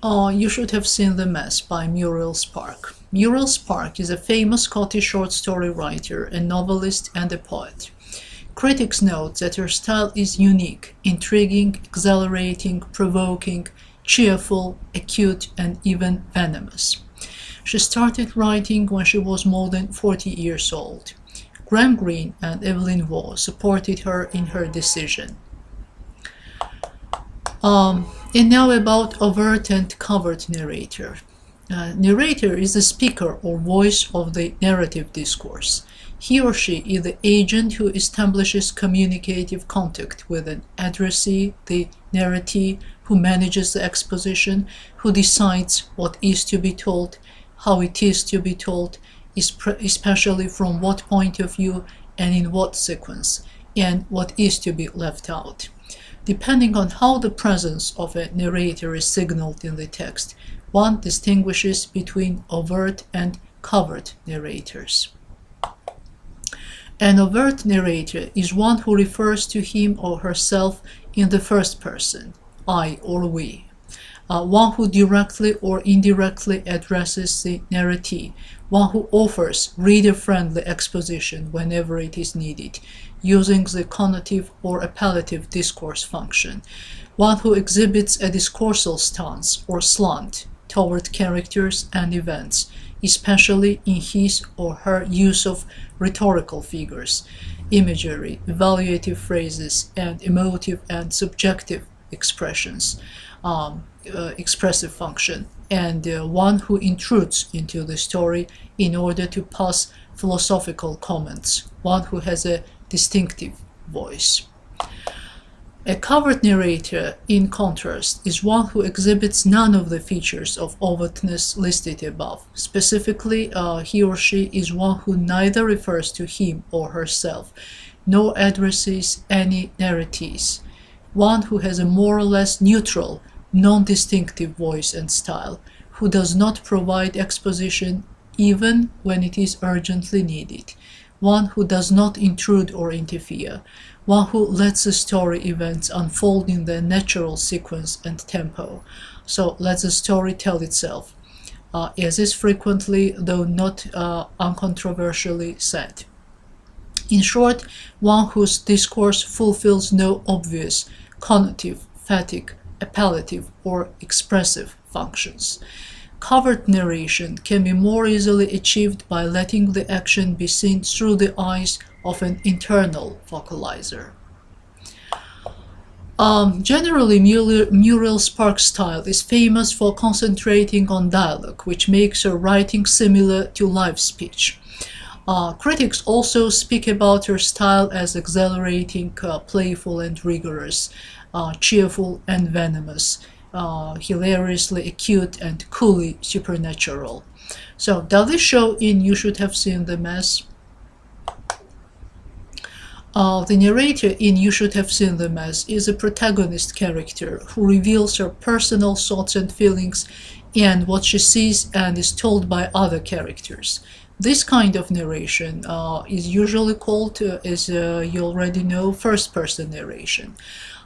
You should have seen The Mess by Muriel Spark. Muriel Spark is a famous Scottish short story writer, a novelist, and a poet. Critics note that her style is unique, intriguing, exhilarating, provoking, cheerful, acute, and even venomous. She started writing when she was more than 40 years old. Graham Greene and Evelyn Waugh supported her in her decision. And now about overt and covert narrator. Narrator is the speaker or voice of the narrative discourse. He or she is the agent who establishes communicative contact with an addressee, the narratee, who manages the exposition, who decides what is to be told, how it is to be told, especially from what point of view and in what sequence, and what is to be left out. Depending on how the presence of a narrator is signaled in the text, one distinguishes between overt and covert narrators. An overt narrator is one who refers to him or herself in the first person, I or we. One who directly or indirectly addresses the narratee, one who offers reader-friendly exposition whenever it is needed, using the connotative or appellative discourse function, one who exhibits a discoursal stance or slant toward characters and events, especially in his or her use of rhetorical figures, imagery, evaluative phrases, and emotive and subjective expressions, expressive function, and one who intrudes into the story in order to pass philosophical comments, one who has a distinctive voice. A covert narrator, in contrast, is one who exhibits none of the features of overtness listed above. Specifically, he or she is one who neither refers to him or herself, nor addresses any narratees, one who has a more or less neutral, non-distinctive voice and style, who does not provide exposition even when it is urgently needed, one who does not intrude or interfere, one who lets the story events unfold in their natural sequence and tempo, so lets the story tell itself, as is frequently, though not uncontroversially, said. In short, one whose discourse fulfills no obvious connotative, phatic, appellative, or expressive functions. Covert narration can be more easily achieved by letting the action be seen through the eyes of an internal vocalizer. Generally, Muriel Spark's style is famous for concentrating on dialogue, which makes her writing similar to live speech. Critics also speak about her style as exhilarating, playful and rigorous, cheerful and venomous, hilariously acute and coolly supernatural. So, does this show in You Should Have Seen The Mess? The narrator in You Should Have Seen The Mess is a protagonist character who reveals her personal thoughts and feelings and what she sees and is told by other characters. This kind of narration is usually called, as you already know, first-person narration.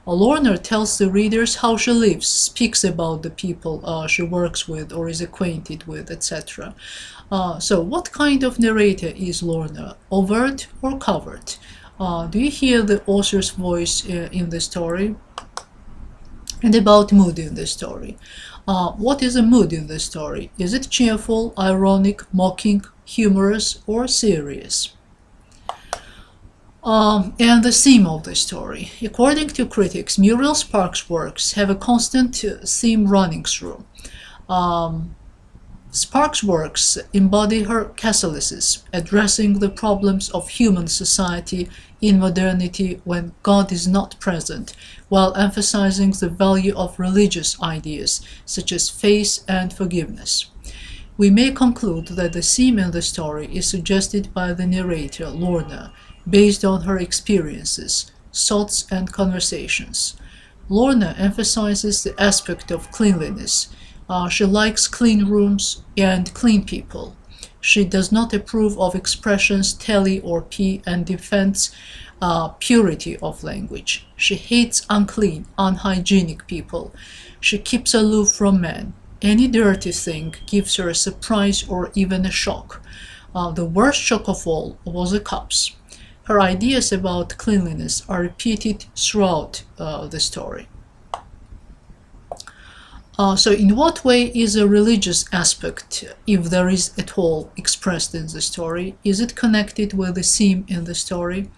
Lorna tells the readers how she lives, speaks about the people she works with or is acquainted with, etc. So what kind of narrator is Lorna? Overt or covert? Do you hear the author's voice in the story? And about mood in the story. What is the mood in the story? Is it cheerful, ironic, mocking, humorous, or serious? And the theme of the story. According to critics, Muriel Spark's works have a constant theme running through. Spark's works embody her catholysis, addressing the problems of human society in modernity when God is not present, while emphasizing the value of religious ideas such as faith and forgiveness. We may conclude that the theme in the story is suggested by the narrator, Lorna, based on her experiences, thoughts, and conversations. Lorna emphasizes the aspect of cleanliness. She likes clean rooms and clean people. She does not approve of expressions tally or pee and defends purity of language. She hates unclean, unhygienic people. She keeps aloof from men. Any dirty thing gives her a surprise or even a shock. The worst shock of all was the cups. Her ideas about cleanliness are repeated throughout the story. So in what way is a religious aspect, if there is at all, expressed in the story? Is it connected with the theme in the story?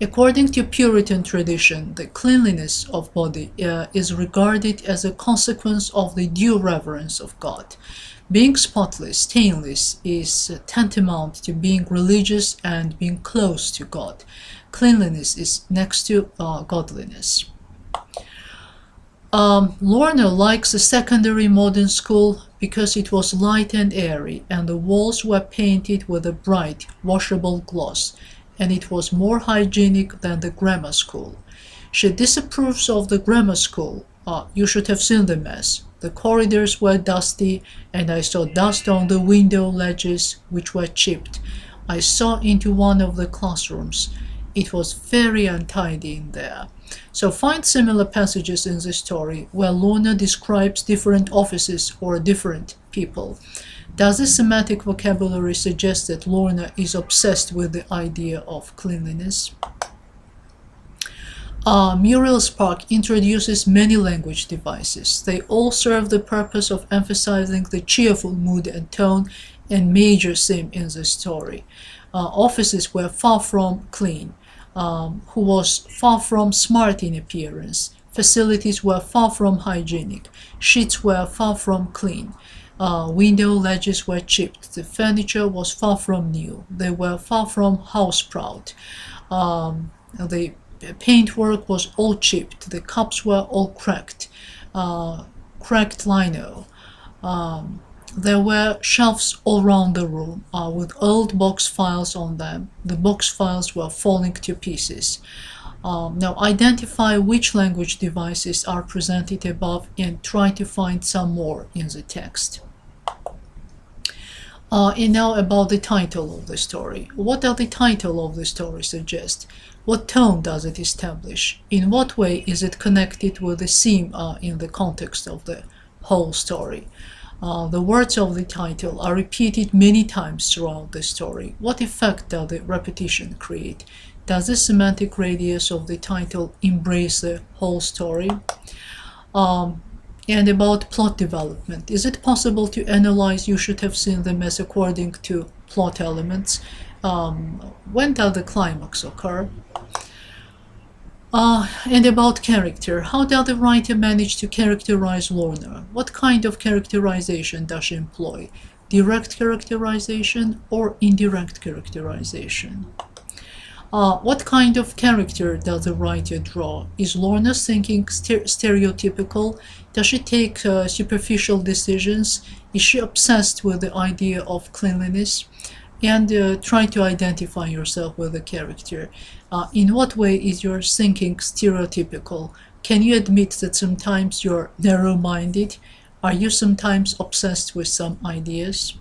According to Puritan tradition, the cleanliness of body is regarded as a consequence of the due reverence of God. Being spotless, stainless, is tantamount to being religious and being close to God. Cleanliness is next to godliness. Lorna likes the secondary modern school because it was light and airy, and the walls were painted with a bright, washable gloss, and it was more hygienic than the grammar school. She disapproves of the grammar school. You should have seen the mess. The corridors were dusty, and I saw dust on the window ledges, which were chipped. I saw into one of the classrooms. It was very untidy in there. So find similar passages in the story where Lorna describes different offices or different people. Does this semantic vocabulary suggest that Lorna is obsessed with the idea of cleanliness? Muriel Spark introduces many language devices. They all serve the purpose of emphasizing the cheerful mood and tone and major theme in the story. Offices were far from clean. Who was far from smart in appearance. Facilities were far from hygienic. Sheets were far from clean. Window ledges were chipped. The furniture was far from new. They were far from house-proud. The paintwork was all chipped. The cups were all cracked. Cracked lino. There were shelves all round the room with old box files on them. The box files were falling to pieces. Now identify which language devices are presented above and try to find some more in the text. And now about the title of the story. What does the title of the story suggest? What tone does it establish? In what way is it connected with the theme in the context of the whole story? The words of the title are repeated many times throughout the story. What effect does the repetition create? Does the semantic radius of the title embrace the whole story? And about plot development. Is it possible to analyze You Should Have Seen the Mess according to plot elements? When does the climax occur? And about character. How does the writer manage to characterize Lorna? What kind of characterization does she employ? Direct characterization or indirect characterization? What kind of character does the writer draw? Is Lorna's thinking stereotypical? Does she take superficial decisions? Is she obsessed with the idea of cleanliness? And try to identify yourself with the character. In what way is your thinking stereotypical? Can you admit that sometimes you're narrow-minded? Are you sometimes obsessed with some ideas?